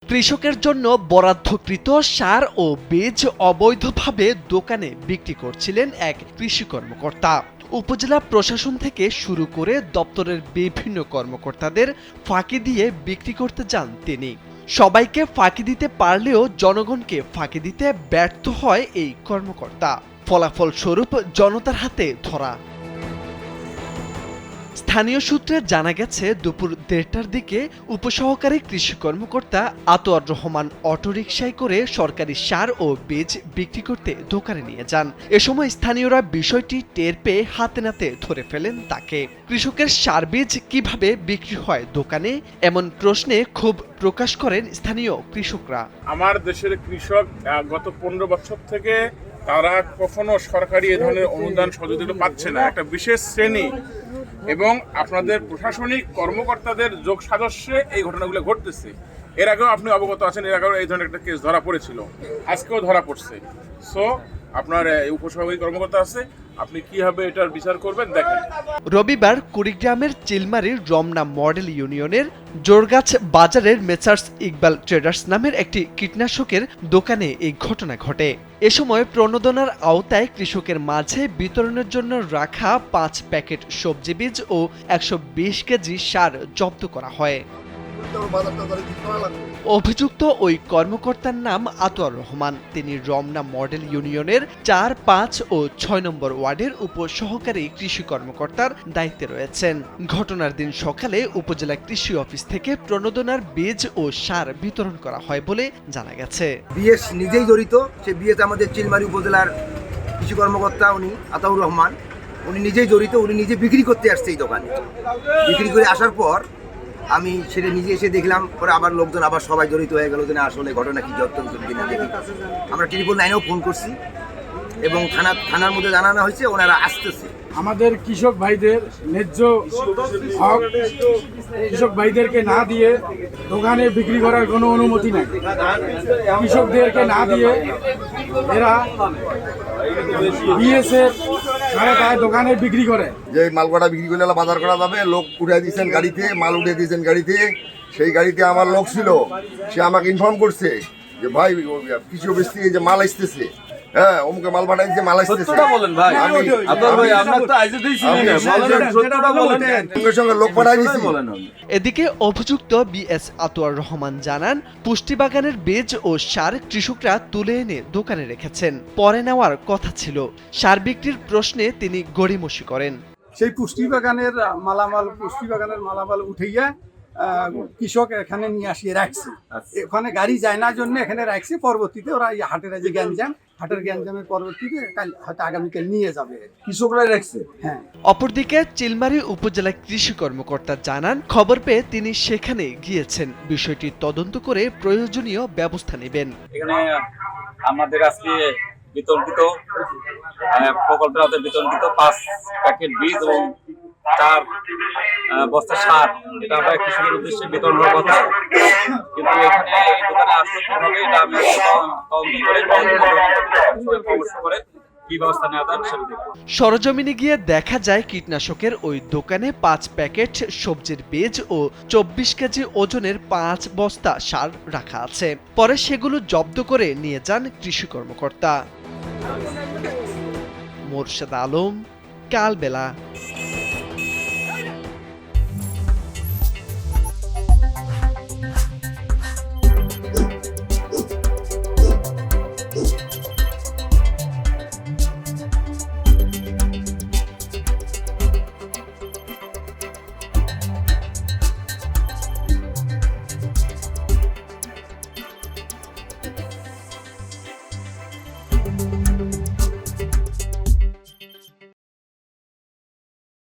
কৃষকের জন্য বরাদ্দকৃত সার ও বীজ অবৈধভাবে দোকানে বিক্রি করছিলেন এক কৃষি কর্মকর্তা। উপজেলা প্রশাসন থেকে শুরু করে দপ্তরের বিভিন্ন কর্মকর্তাদের ফাঁকি দিয়ে বিক্রি করতে যান তিনি। সবাইকে ফাঁকি দিতে পারলেও জনগণকে ফাঁকি দিতে ব্যর্থ হয় এই কর্মকর্তা। ফলাফলস্বরূপ জনতার হাতে ধরা। স্থানীয় সূত্রে জানা গেছে, দুপুর ১:৩০টার দিকে উপসহকারী কৃষি কর্মকর্তা আতোয়ার রহমান অটোরিকশায় করে সরকারি সার ও বীজ বিক্রি করতে দোকানে নিয়ে যান। এ সময় স্থানীয়রা বিষয়টি টের পেয়ে হাতে নাতে ধরে ফেলেন তাকে। কৃষকের সার বীজ কিভাবে বিক্রি হয় দোকানে, এমন প্রশ্নে ক্ষোভ প্রকাশ করেন স্থানীয় কৃষকরা। আমার দেশের কৃষক গত ১৫ বছর থেকে তারা কখনো সরকারি এ ধরনের অনুদান সহযোগিতা পাচ্ছে না। একটা বিশেষ শ্রেণী এবং আপনাদের প্রশাসনিক কর্মকর্তাদের যোগ সাজস্যে এই ঘটনাগুলো ঘটতেছে। এর আগেও আপনি অবগত আছেন, এর আগেও এই ধরনের একটা কেস ধরা পড়েছিল, আজকেও ধরা পড়ছে। সো আপনার উপসহকারী কর্মকর্তা আছে, আপনি কিভাবে এটার বিচার করবেন দেখেন। রবিবার কুড়িগ্রামের চিলমারির রমনা মডেল ইউনিয়নের জোরগাছ বাজারের মেসার্স ইকবাল ট্রেডার্স নামের একটি কীটনাশকের দোকানে এই ঘটনা ঘটে। এ সময় প্রণোদনার আওতায় কৃষকের মাঝে বিতরণের জন্য রাখা ৫ প্যাকেট সবজি বীজ ও ১২০ কেজি সার জব্দ করা হয়। অভিযুক্ত ওই কর্মকর্তার নাম আতোয়ার রহমান। তিনি রমনা মডেল ইউনিয়নের ৪, ৫ ও ৬ নম্বর ওয়ার্ডের উপসহকারী কৃষি কর্মকর্তার দায়িত্বে রয়েছেন। ঘটনার দিন সকালে উপজেলা কৃষি অফিস থেকে প্রণোদনার বীজ ও সার বিতরণ করা হয় বলে জানা গেছে। বিএস নিজেই জড়িত। সে বিএস আমাদের চিলমারি উপজেলার কৃষি কর্মকর্তা, উনি আতাউর রহমান, উনি নিজেই জড়িত। উনি নিজে বিক্রি করতে আসছে এই দোকানে। বিক্রি করে আসার পর আমি সেটা নিজে এসে দেখলাম, পরে আবার লোকজন আবার সবাই জড়িত হয়ে গেল যে না আসলে ঘটনা কি যত দিনে দেখি। আমরা 999-এও ফোন করছি এবং থানার মধ্যে জানানো হয়েছে ওনারা আসতেছে। আমাদের কৃষক ভাইদের ন্যায্য হক কৃষক ভাইদেরকে না দিয়ে দোকানে বিক্রি করার কোনো অনুমতি নাই। কৃষকদেরকে না দিয়ে এরা বিএসএফ সহায়তায় দোকানে বিক্রি করে। যে মালকটা বিক্রি করলে বাজার করা যাবে, লোক উঠে দিয়েছেন গাড়িতে, মাল উঠে দিয়েছেন গাড়িতে। সেই গাড়িতে আমার লোক ছিল, সে আমাকে ইনফর্ম করছে যে ভাই কৃষি অফিস থেকে যে মাল আসতেছে, হ্যাঁ অমুকে মাল পাঠাইছে, মাল আসতেছে। সঙ্গে সঙ্গে লোক পাঠাই দিয়েছি। এদিকে অভিযুক্ত বিএস আতোয়ার রহমান জানান, পুষ্টিবাগানের বীজ ও সার কৃষকরা তুলে এনে দোকানে রেখেছেন, পরে নেওয়ার কথা ছিল। সার বিক্রির প্রশ্নে তিনি গড়িমসি করেন। সেই পুষ্টিবাগানের মালামাল উঠাইয়া কৃষক এখানে নিয়ে আসিয়ে রাখছে। ওখানে গাড়ি যায় না জন্য এখানে রাখছে। পরবর্তীতে ওরা এই হাটের যে হাটের গ্যাঞ্জামের পরবর্তীতে হয়তো আগামীকাল নিয়ে যাবে। কৃষকরাই রাখছে। হ্যাঁ। অপরদিকে চিলমারি উপজেলা কৃষি কর্মকর্তা জানান, খবর পেয়ে তিনি সেখানে গিয়েছেন, বিষয়টি তদন্ত করে প্রয়োজনীয় ব্যবস্থা নেবেন। এখানে আমাদের আজকে বিতর্কিত প্রকল্পের আওতায় বিতর্কিত ৫ প্যাকেট বীজ এবং ৪ বস্তা সার, এটা আমরা কৃষকের উদ্দেশ্যে বিতরণ করার কথা। কিন্তু এখানে এই দোকানে আসতে কিভাবে, এটা আমি তদন্ত করে পরামর্শ করে কি ব্যবস্থা নেওয়া যায় সেটা দেখব। সরজমিনে গিয়ে দেখা যায়, কীটনাশকের ওই দোকানে ৫ প্যাকেট সবজির বীজ ও ২৪ কেজি ওজনের ৫ বস্তা সার রাখা আছে। পরে সেগুলো জব্দ করে নিয়ে যান কৃষি কর্মকর্তা। মোরশেদ আলম, কালবেলা।